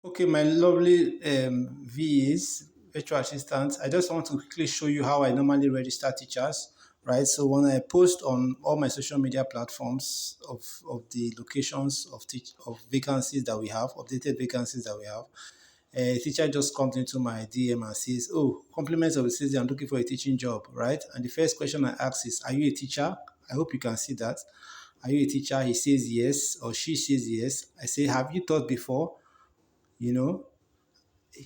Okay, my lovely VAs, virtual assistants, I just want to quickly show you how I normally register teachers, right? So when I post on all my social media platforms of the locations of vacancies that we have, updated vacancies that we have, a teacher just comes into my DM and says, "Oh, compliments of the season, I'm looking for a teaching job," right? And the first question I ask is, "Are you a teacher?" I hope you can see that. "Are you a teacher?" He says yes, or she says yes. I say, "Have you taught before?" You know,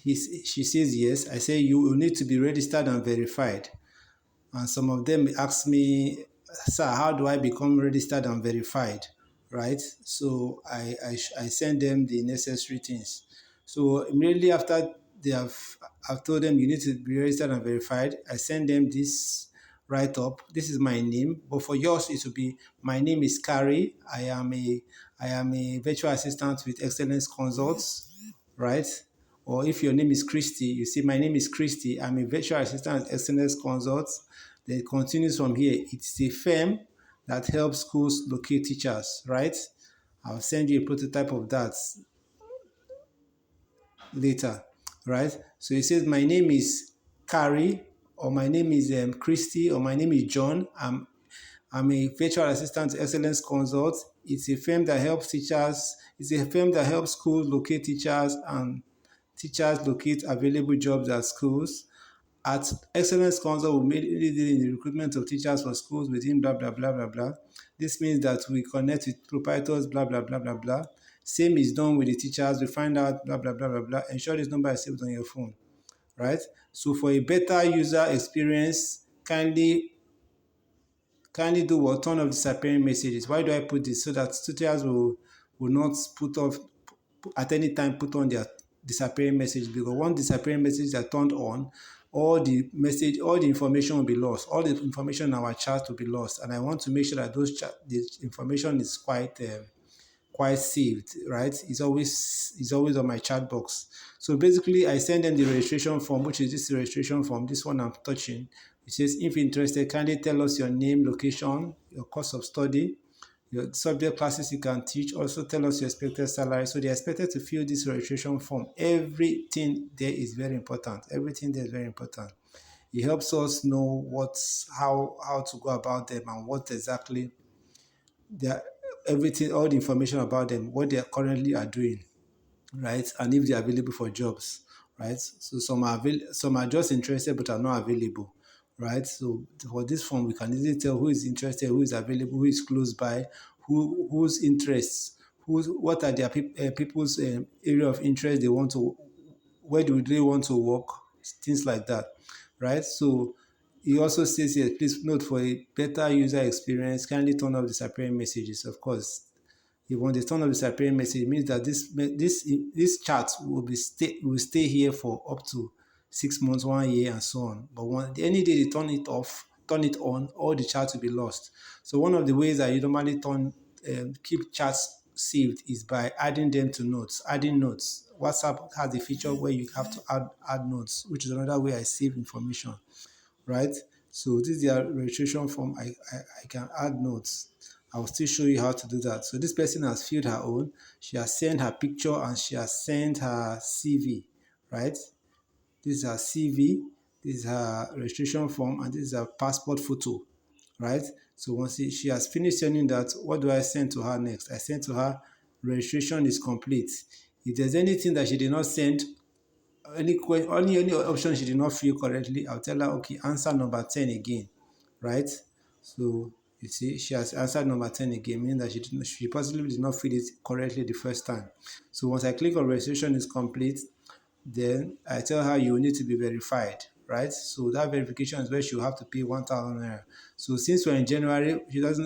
she says yes. I say you will need to be registered and verified. And some of them ask me, "Sir, how do I become registered and verified?" Right? So I send them the necessary things. So immediately after I've told them you need to be registered and verified, I send them this write up. This is my name, but for yours it will be, "My name is Carrie. I am a virtual assistant with Excellence Consults," right? Or if your name is Christy, you see, "My name is Christy. I'm a virtual assistant at Excellence Consults." Then it continues from here. It's a firm that helps schools locate teachers, right? I'll send you a prototype of that later, right? So it says, "My name is Carrie," or "My name is Christy," or "My name is John. I'm a virtual assistant to Excellence Consult." It's a firm that helps teachers. It's a firm that helps schools locate teachers and teachers locate available jobs at schools. At Excellence Consult, we mainly deal in the recruitment of teachers for schools within blah, blah, blah, blah, blah. This means that we connect with proprietors, blah, blah, blah, blah, blah. Same is done with the teachers. We find out, blah, blah, blah, blah, blah. Ensure this number is saved on your phone, right? So for a better user experience, kindly do what? Turn off disappearing messages. Why do I put this? So that teachers will not put off at any time put on their disappearing message, because once disappearing messages are turned on, all the information will be lost. All the information in our chat will be lost, and I want to make sure that the information is quite saved, right? It's always on my chat box. So basically, I send them the registration form, which is this registration form, this one I'm touching. It says, "If interested, kindly tell us your name, location, your course of study, your subject classes you can teach. Also tell us your expected salary." So they're expected to fill this registration form. Everything there is very important. Everything there is very important. It helps us know how to go about them and what exactly they're everything, all the information about them, what they currently are doing, right? And if they're available for jobs, right? So some are just interested but are not available, right? So for this form, we can easily tell who is interested, who is available, who is close by, whose interests, what are their people's area of interest they want to, where do they want to work, things like that, right? So he also says here, "Please note, for a better user experience, kindly turn off disappearing messages." Of course, if when they turn off disappearing message, it means that this chat will stay here for up to 6 months, 1 year, and so on. But any day they turn it on, all the chats will be lost. So one of the ways that you normally keep chats saved is by adding them to notes. Adding notes. WhatsApp has a feature where you have to add notes, which is another way I save information, right? So this is their registration form. I can add notes. I'll still show you how to do that. So this person has filled her own. She has sent her picture and she has sent her CV, right? This is her CV. This is her registration form, and this is her passport photo, right? So once she has finished sending that, what do I send to her next? I send to her, "Registration is complete." If there's anything that she did not send, any option she did not fill correctly, I'll tell her, "Okay, answer number 10 again," right? So you see, she has answered number 10 again, meaning that she possibly did not fill it correctly the first time. So once I click on registration is complete, then I tell her you need to be verified, right? So that verification is where she'll have to pay 1,000 naira. So since we're in January,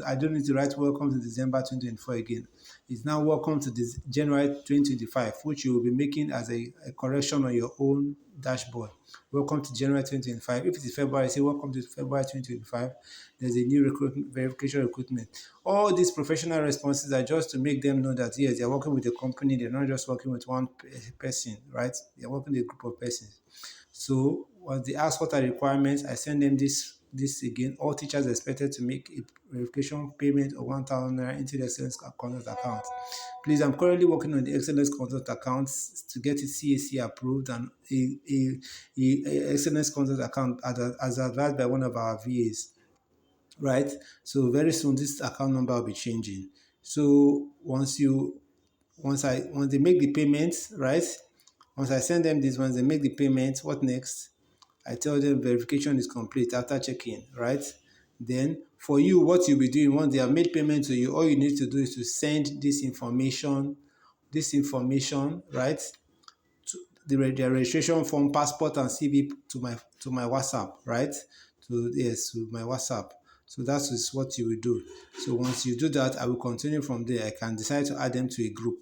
I don't need to write "Welcome to December 2024" again. It's now "Welcome to this January 2025," which you will be making as a correction on your own dashboard. "Welcome to January 2025. If it is February, say "Welcome to February 2025. There's a new recruitment." All these professional responses are just to make them know that yes, they're working with a company, they're not just working with one person, right? They're working with a group of persons. So once they ask what are the requirements, I send them this this again. All teachers are expected to make a verification payment of 1,000 naira into the excellence content account. Please, I'm currently working on the excellence content account to get it CAC approved and a excellence content account as advised by one of our VAs, right? So very soon this account number will be changing. So once they make the payment, right? Once I send them this, once they make the payment, what next? I tell them verification is complete after checking, right? Then for you, what you'll be doing once they have made payment to you, all you need to do is to send this information, right? Their registration form, passport, and CV to my WhatsApp, right? To my WhatsApp. So that is what you will do. So once you do that, I will continue from there. I can decide to add them to a group,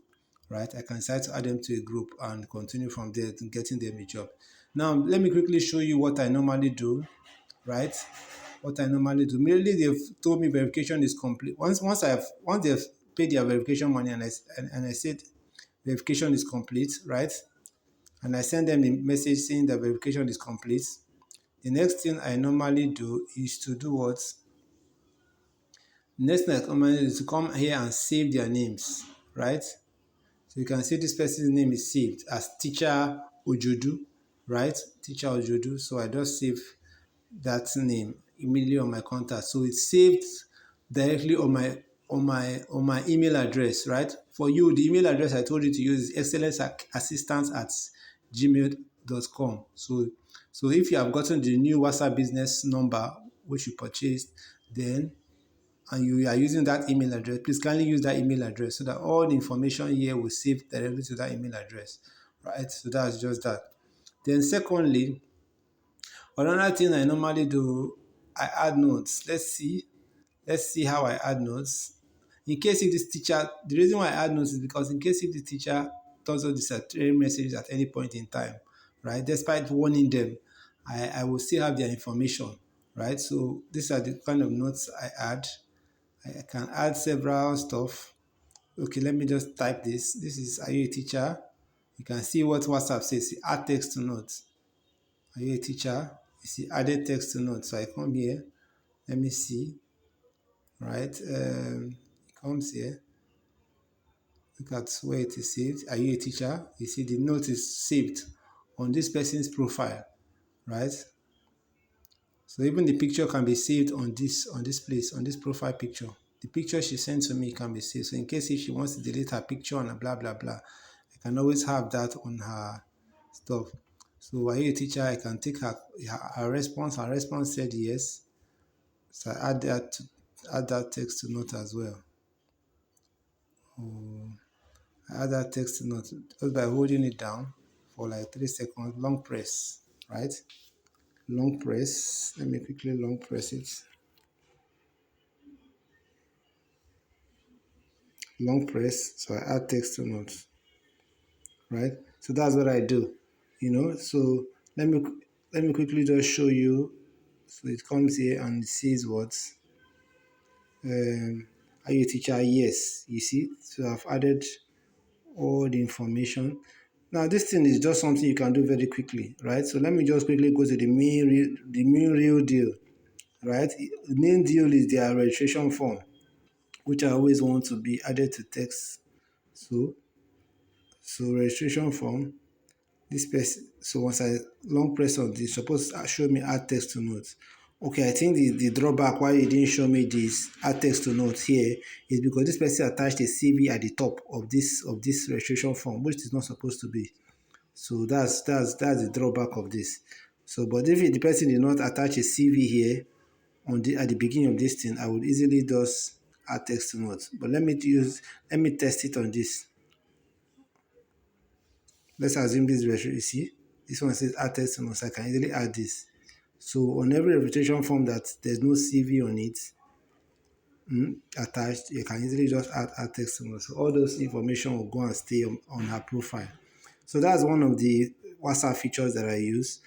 right? I can decide to add them to a group and continue from there to getting them a job. Now, let me quickly show you what I normally do, right? What I normally do. Merely they've told me verification is complete. Once they've paid their verification money and I said verification is complete, right? And I send them a message saying that verification is complete. The next thing I normally do is to do what? The next thing I normally do is to come here and save their names, right? So you can see this person's name is saved as Teacher Ojodu, right? Teacher Ojodu. So I just save that name immediately on my contact. So it's saved directly on my email address, right? For you, the email address I told you to use is excellenceassistance@gmail.com. So if you have gotten the new WhatsApp business number which you purchased, then and you are using that email address, please kindly use that email address so that all the information here will save directly to that email address, right? So that's just that. Then secondly, another thing I normally do, I add notes. Let's see how I add notes. In case if this teacher, the reason why I add notes is because in case if the teacher does not disappearing messages at any point in time, right? Despite warning them, I will still have their information, right? So these are the kind of notes I add. I can add several stuff. Okay, let me just type this. This is, are you a teacher? You can see what WhatsApp says. Add text to notes. Are you a teacher? You see added text to notes. So I come here. Let me see. Right. It comes here. Look at where it is saved. Are you a teacher? You see the note is saved on this person's profile. Right. So even the picture can be saved on this place, on this profile picture. The picture she sent to me can be saved. So in case if she wants to delete her picture and blah blah blah, I can always have that on her stuff. So are you a teacher? I can take her response. Her response said yes. So I add that text to note as well. I add that text to note just by holding it down for like 3 seconds. Long press, right? Long press. Let me quickly long press it. Long press. So I add text to notes, right? So that's what I do. So let me let me quickly just show you. So it comes here and it says what? Are you a teacher? Yes. You see, so I've added all the information. Now this thing is just something you can do very quickly, right? So let me just quickly go to the main real deal, right? The main deal is their registration form, which I always want to be added to text. So registration form. This person. So once I long press on this, suppose show me add text to notes. Okay, I think the drawback why it didn't show me this add text to notes here is because this person attached a CV at the top of this registration form, which is not supposed to be. So that's the drawback of this. So, but if the person did not attach a CV here at the beginning of this thing, I would easily just add text to notes. But let me test it on this. Let's assume this version. You see, this one says add text to notes. I can easily add this. So on every registration form that there's no CV on it attached, you can easily just add text to notes. So all those information will go and stay on her profile. So that's one of the WhatsApp features that I use,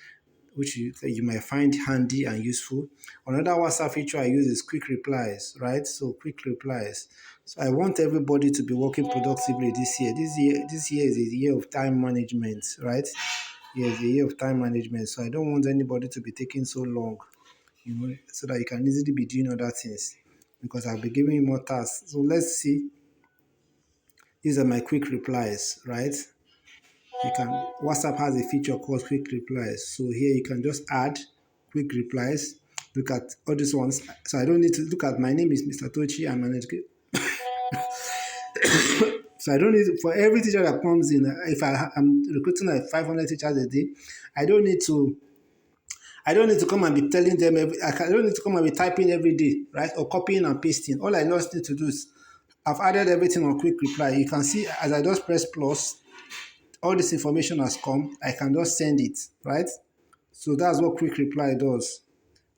which you might find handy and useful. Another WhatsApp feature I use is quick replies, right? So quick replies. So I want everybody to be working productively this year. This year is a year of time management, right? Yes, a year of time management. So I don't want anybody to be taking so long so that you can easily be doing other things because I'll be giving you more tasks. So let's see. These are my quick replies, right? You can WhatsApp has a feature called quick replies. So here you can just add quick replies. Look at all these ones. So I don't need to look at my name is Mr. Tochi. I'm an educator. So I don't need to, for every teacher that comes in. If I'm recruiting like 500 teachers a day, I don't need to. I don't need to come and be telling them. I don't need to come and be typing every day, right? Or copying and pasting. All I just need to do is I've added everything on quick reply. You can see as I just press plus, all this information has come. I can just send it, right? So that's what quick reply does.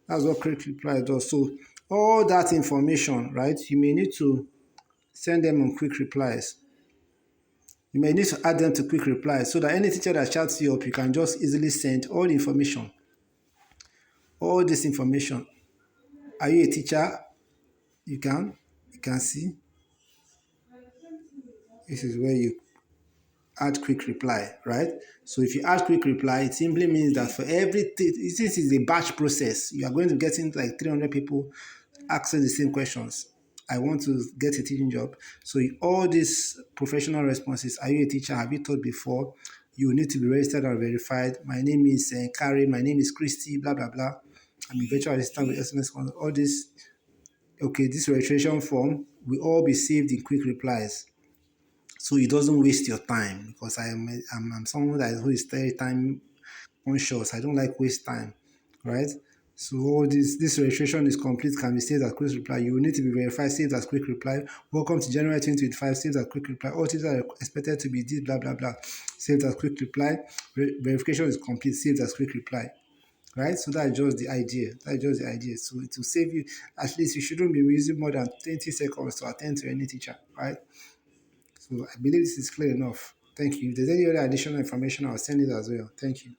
That's what quick reply does. So all that information, right? You may need to send them on quick replies. You may need to add them to quick replies so that any teacher that chats you up, you can just easily send all the information, all this information. Are you a teacher? You can see. This is where you add quick reply, right? So if you add quick reply, it simply means that for every, this is a batch process. You are going to get into like 300 people asking the same questions. I want to get a teaching job. So all these professional responses, are you a teacher? Have you taught before? You need to be registered or verified. My name is Carrie. My name is Christy, blah, blah, blah. I'm a virtual assistant with SMS. All this, okay, this registration form will all be saved in quick replies so it doesn't waste your time because I'm someone who is very time conscious. I don't like waste time, right? So all this registration is complete can be saved as quick reply. You will need to be verified, saved as quick reply. Welcome to January 2025, saved as quick reply. All things are expected to be this, blah, blah, blah. Saved as quick reply. Verification is complete, saved as quick reply. Right? So that's just the idea. That's just the idea. So it will save you, at least you shouldn't be using more than 20 seconds to attend to any teacher, right? So I believe this is clear enough. Thank you. If there's any other additional information, I'll send it as well. Thank you.